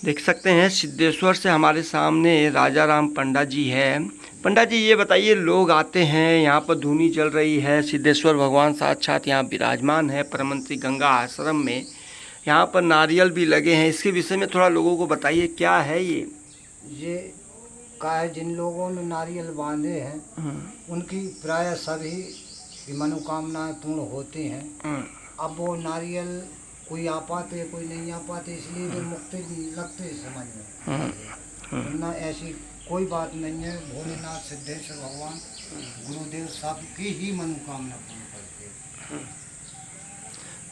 देख सकते हैं सिद्धेश्वर से हमारे सामने राजा राम पंडा जी है। पंडा जी ये बताइए, लोग आते हैं यहाँ पर, धुनी चल रही है, सिद्धेश्वर भगवान साक्षात यहाँ विराजमान है परमंत्री गंगा आश्रम में। यहाँ पर नारियल भी लगे हैं, इसके विषय में थोड़ा लोगों को बताइए क्या है ये का है जिन लोगों ने नारियल बांधे हैं उनकी प्राय सभी की मनोकामनाएं पूर्ण होती हैं। अब वो नारियल कोई आ पाते कोई नहीं आ पाते, इसलिए वे मुक्ति लगते समझ में। वरना ऐसी कोई बात नहीं है। भोलेनाथ सिद्धेश्वर भगवान गुरुदेव सबकी ही मनोकामना पूर्ण करते हैं।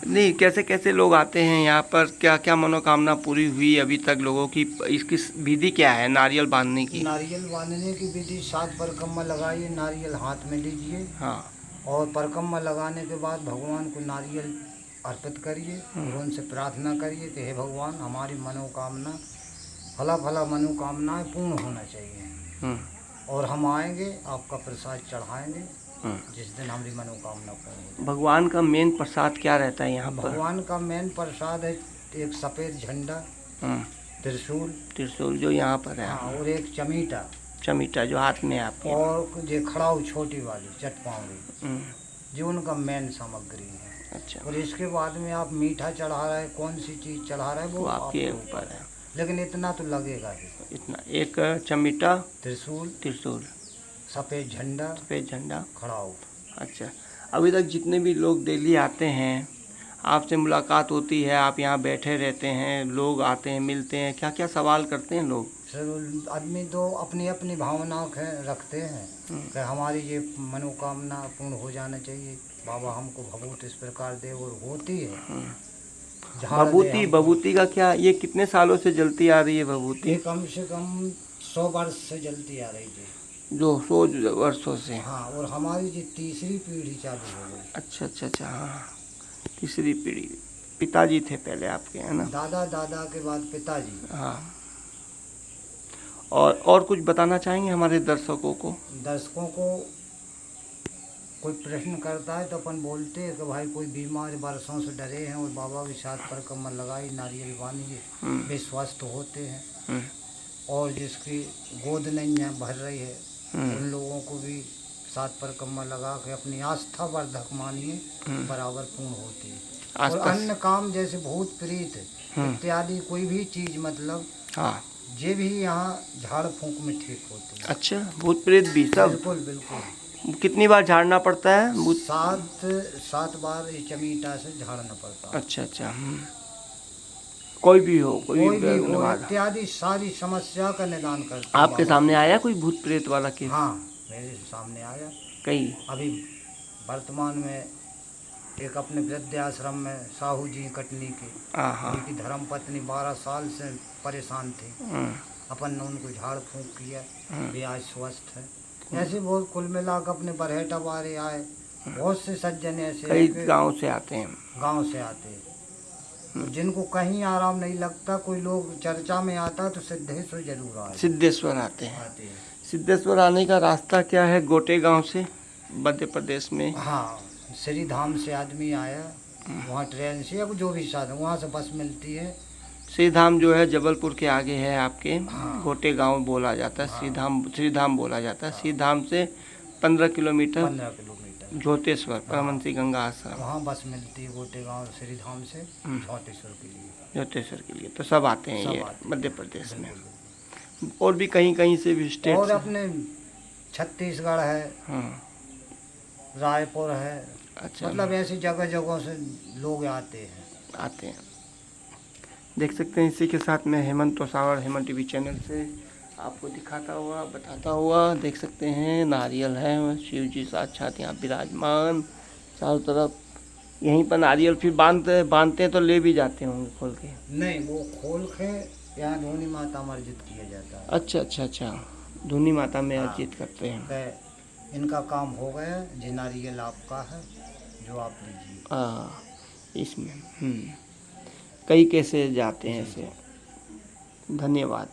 नहीं, कैसे कैसे लोग आते हैं यहाँ पर, क्या क्या मनोकामना पूरी हुई अभी तक लोगों की? इसकी विधि क्या है नारियल बांधने की? नारियल बांधने की विधि 7 परिक्रमा लगाइए, नारियल हाथ में लीजिए। हाँ। और परिक्रमा लगाने के बाद भगवान को नारियल अर्पित करिए और उनसे प्रार्थना करिए कि हे भगवान, हमारी मनोकामना फला मनोकामनाएं पूर्ण होना चाहिए और हम आएंगे आपका प्रसाद चढ़ाएंगे जिस दिन हमारी मनोकामना पूर्ण हो। भगवान का मेन प्रसाद क्या रहता है यहाँ पर? भगवान का मेन प्रसाद है एक सफ़ेद झंडा, त्रिशूल जो यहाँ पर है। हाँ, और एक चमीटा जो हाथ में है आपके, और जो खड़ाऊ छोटी वाली चटपावड़ी, जो उनका मेन सामग्री है। अच्छा। और इसके बाद में आप मीठा चढ़ा रहे हैं, कौन सी चीज़ चढ़ा रहे हैं वो आपके ऊपर है, लेकिन इतना तो लगेगा ही। इतना एक चमीटा, त्रिशूल, सफ़ेद झंडा, खड़ाऊ। अच्छा। अभी तक जितने भी लोग डेली आते हैं, आपसे मुलाकात होती है, आप यहाँ बैठे रहते हैं, लोग आते हैं, मिलते हैं, क्या क्या सवाल करते हैं लोग? सर, आदमी तो अपनी अपनी भावनाओं रखते हैं कि हमारी ये मनोकामना पूर्ण हो जाना चाहिए, बाबा हमको भभूति इस प्रकार दे, और होती है। भभूति का क्या, ये कितने सालों से जलती आ रही है भभूति? ये कम से कम 100 वर्ष से जलती आ रही थी। जो 100 वर्षों से? हाँ, और हमारी जो तीसरी पीढ़ी चालू हो गई। अच्छा, हाँ, तीसरी पीढ़ी। पिताजी थे पहले आपके, है ना? दादा के बाद पिताजी। हाँ। और कुछ बताना चाहेंगे हमारे दर्शकों को? कोई प्रश्न करता है तो अपन बोलते हैं कि भाई कोई बीमार वर्षों से डरे हैं और बाबा के साथ परिक्रमा लगाई, नारियल बांधिए, वे स्वस्थ होते हैं। और जिसकी गोद नहीं है, भर रही है, उन लोगों को भी 7 परिक्रमा लगा के अपनी आस्था वर्धक मानिए, बराबर पूर्ण होती है। और अन्य काम जैसे भूत प्रेत इत्यादि कोई भी चीज़, मतलब ये भी यहाँ झाड़ फूंक में ठीक होती है। अच्छा, भूत प्रेत भी सब? बिल्कुल। कितनी बार झाड़ना पड़ता है? 7 बार ये चमीटा से झाड़ना पड़ता है। अच्छा। कोई भी हो इत्यादि सारी समस्या का निदान करता है। आपके सामने आया कोई भूत प्रेत वाला केस? हाँ, मेरे सामने आया कई। अभी वर्तमान में एक अपने वृद्धाश्रम में साहू जी कटनी के, उनकी धर्मपत्नी 12 साल से परेशान थी। अपन ने उनको झाड़ फूंक किया, वे आज स्वस्थ है। ऐसे बहुत कुल मिला कर अपने बरहेटा बारे आए, बहुत से सज्जन ऐसे कई गांव से आते हैं। जिनको कहीं आराम नहीं लगता, कोई लोग चर्चा में आता तो सिद्धेश्वर जरूर आए। सिद्धेश्वर आते हैं। सिद्धेश्वर आने का रास्ता क्या है? गोटे गांव से मध्य प्रदेश में? हाँ, श्री धाम से आदमी आया, वहाँ ट्रेन से या जो भी साधन, वहाँ से बस मिलती है। श्री धाम जो है जबलपुर के आगे है आपके। गोटे गांव बोला जाता है। श्री धाम बोला जाता है। श्री धाम से 15 किलोमीटर झोतेश्वर परमंत्री गंगा आश्रम, वहाँ बस मिलती है गोटे गांव श्री धाम से झोतेश्वर के लिए। तो सब आते हैं ये मध्य प्रदेश में, और भी कहीं से भी स्टेट, और अपने छत्तीसगढ़ है, रायपुर है। अच्छा, मतलब ऐसी जगह से लोग आते हैं। देख सकते हैं। इसी के साथ में हेमंत तोसावर, हेमंत टीवी चैनल से आपको दिखाता हुआ, बताता हुआ। देख सकते हैं नारियल है, शिव जी साक्षात यहाँ विराजमान चारों तरफ। यहीं पर नारियल फिर बांधते हैं तो ले भी जाते होंगे खोल के? नहीं, वो खोल के यहाँ धूनी माता में अर्जित किया जाता है। अच्छा, धूनी माता में अर्जित करते हैं। इनका काम हो गया, जी नारियल आपका है, जो आप लीजिए। इसमें कई कैसे जाते हैं ऐसे। धन्यवाद।